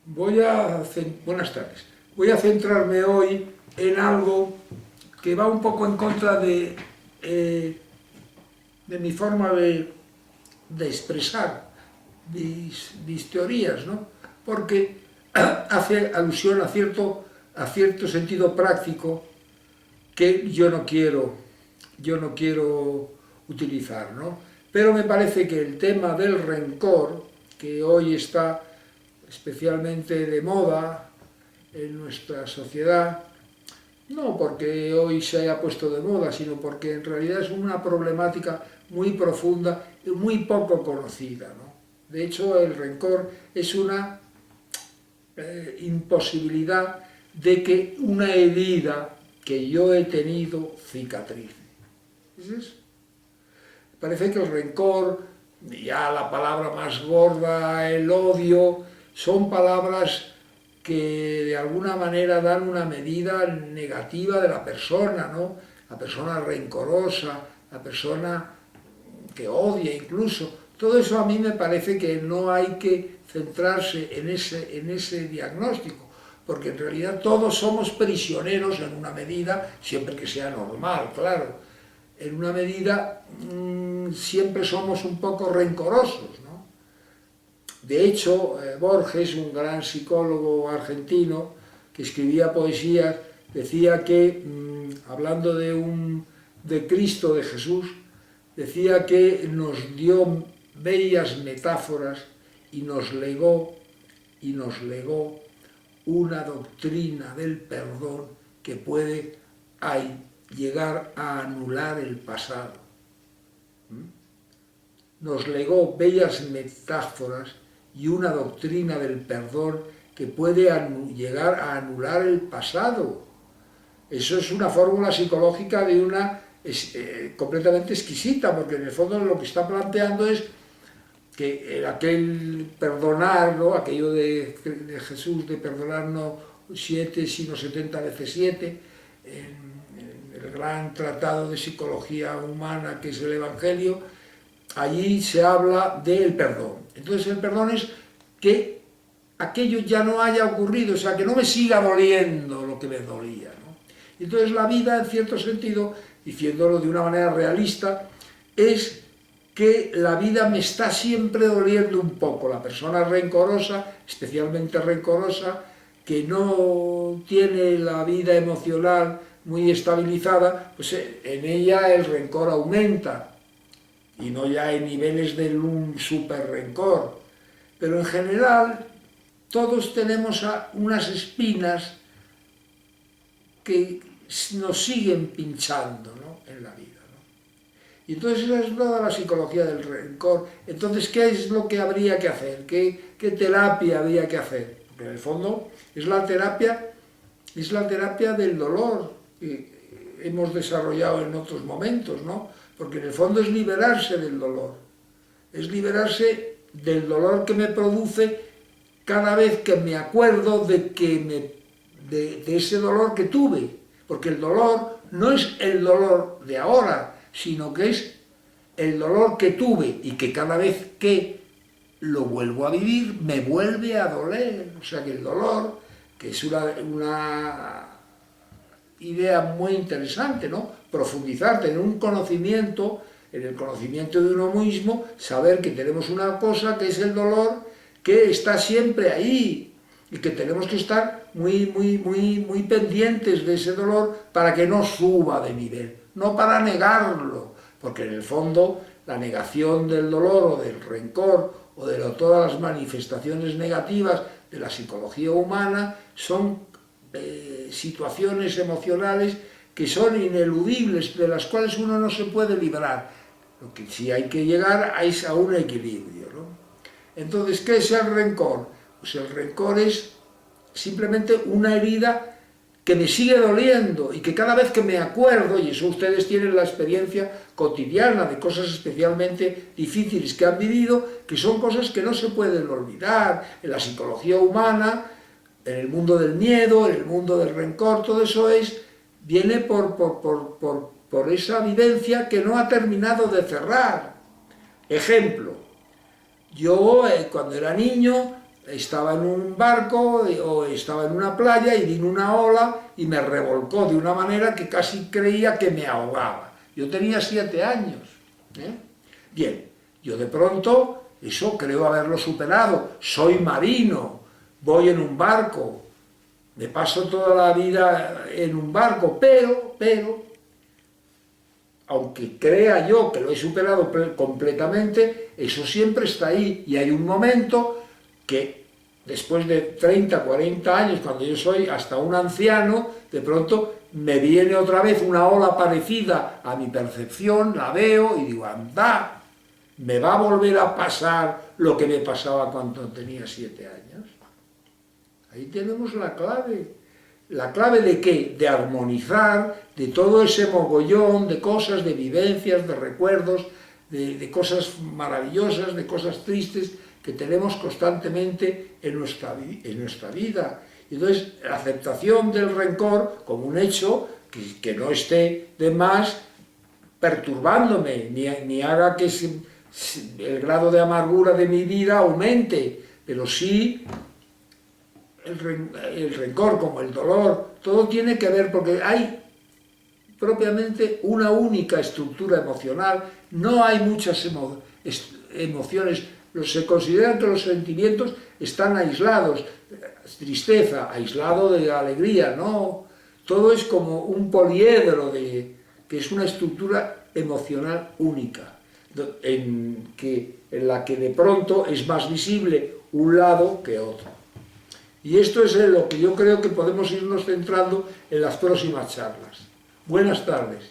Buenas tardes. Voy a centrarme hoy en algo que va un poco en contra de mi forma de expresar mis teorías, ¿no? Porque hace alusión a cierto sentido práctico que yo no quiero utilizar, ¿no? Pero me parece que el tema del rencor, que hoy está especialmente de moda en nuestra sociedad, no porque hoy se haya puesto de moda, sino porque en realidad es una problemática muy profunda y muy poco conocida, ¿no? De hecho, el rencor es una imposibilidad de que una herida que yo he tenido cicatrice. ¿Es eso? Parece que el rencor, ya la palabra más gorda, el odio, son palabras que de alguna manera dan una medida negativa de la persona, ¿no? La persona rencorosa, la persona que odia incluso. Todo eso a mí me parece que no hay que centrarse en ese diagnóstico, porque en realidad todos somos prisioneros en una medida, siempre que sea normal, claro. En una medida siempre somos un poco rencorosos, ¿no? De hecho, Borges, un gran psicólogo argentino que escribía poesías, decía que, hablando de Cristo, de Jesús, decía que nos dio bellas metáforas y nos legó una doctrina del perdón que puede llegar a anular el pasado. Nos legó bellas metáforas y una doctrina del perdón que puede llegar a anular el pasado. Eso es una fórmula psicológica completamente exquisita, porque en el fondo lo que está planteando es que aquel perdonar, ¿no? Aquello de Jesús de perdonar no 7 sino 70 veces 7, en el gran tratado de psicología humana que es el Evangelio, allí se habla del perdón. Entonces el perdón es que aquello ya no haya ocurrido, o sea, que no me siga doliendo lo que me dolía, ¿no? Entonces la vida, en cierto sentido, diciéndolo de una manera realista, es que la vida me está siempre doliendo un poco. La persona rencorosa, especialmente rencorosa, que no tiene la vida emocional muy estabilizada, pues en ella el rencor aumenta, y no ya en niveles de un super rencor. Pero en general todos tenemos unas espinas que nos siguen pinchando, ¿no?, en la vida, ¿no? Y entonces esa es toda la psicología del rencor. Entonces, ¿qué es lo que habría que hacer? ¿Qué terapia habría que hacer? Porque en el fondo es la terapia del dolor que hemos desarrollado en otros momentos, ¿no? Porque en el fondo es liberarse del dolor. Es liberarse del dolor que me produce cada vez que me acuerdo de ese dolor que tuve. Porque el dolor no es el dolor de ahora, sino que es el dolor que tuve y que cada vez que lo vuelvo a vivir me vuelve a doler. O sea que el dolor, que es una idea muy interesante, ¿no? Profundizar, tener un conocimiento, en el conocimiento de uno mismo, saber que tenemos una cosa que es el dolor, que está siempre ahí y que tenemos que estar muy pendientes de ese dolor para que no suba de nivel, no para negarlo, porque en el fondo la negación del dolor o del rencor o de todas las manifestaciones negativas de la psicología humana son situaciones emocionales que son ineludibles, de las cuales uno no se puede librar. Lo que sí hay que llegar es a un equilibrio, ¿no? Entonces, ¿qué es el rencor? Pues el rencor es simplemente una herida que me sigue doliendo y que cada vez que me acuerdo, y eso ustedes tienen la experiencia cotidiana de cosas especialmente difíciles que han vivido, que son cosas que no se pueden olvidar. En la psicología humana, en el mundo del miedo, en el mundo del rencor, todo eso viene por esa vivencia que no ha terminado de cerrar. Ejemplo, yo cuando era niño estaba en un barco o estaba en una playa y vino una ola y me revolcó de una manera que casi creía que me ahogaba. Yo tenía 7 años. Bien, yo de pronto, eso creo haberlo superado. Soy marino, voy en un barco, me paso toda la vida en un barco, pero, aunque crea yo que lo he superado completamente, eso siempre está ahí. Y hay un momento que después de 30, 40 años, cuando yo soy hasta un anciano, de pronto me viene otra vez una ola parecida a mi percepción, la veo y digo, anda, me va a volver a pasar lo que me pasaba cuando tenía 7 años. Ahí tenemos la clave. ¿La clave de qué? De armonizar, de todo ese mogollón de cosas, de vivencias, de recuerdos, de cosas maravillosas, de cosas tristes que tenemos constantemente en nuestra vida. Entonces, la aceptación del rencor como un hecho que no esté de más perturbándome, ni haga que el grado de amargura de mi vida aumente, pero sí el rencor como el dolor, todo tiene que ver porque hay propiamente una única estructura emocional, no hay muchas emociones, se consideran que los sentimientos están aislados, tristeza, aislado de alegría, no, todo es como un poliedro que es una estructura emocional única, en la que de pronto es más visible un lado que otro. Y esto es en lo que yo creo que podemos irnos centrando en las próximas charlas. Buenas tardes.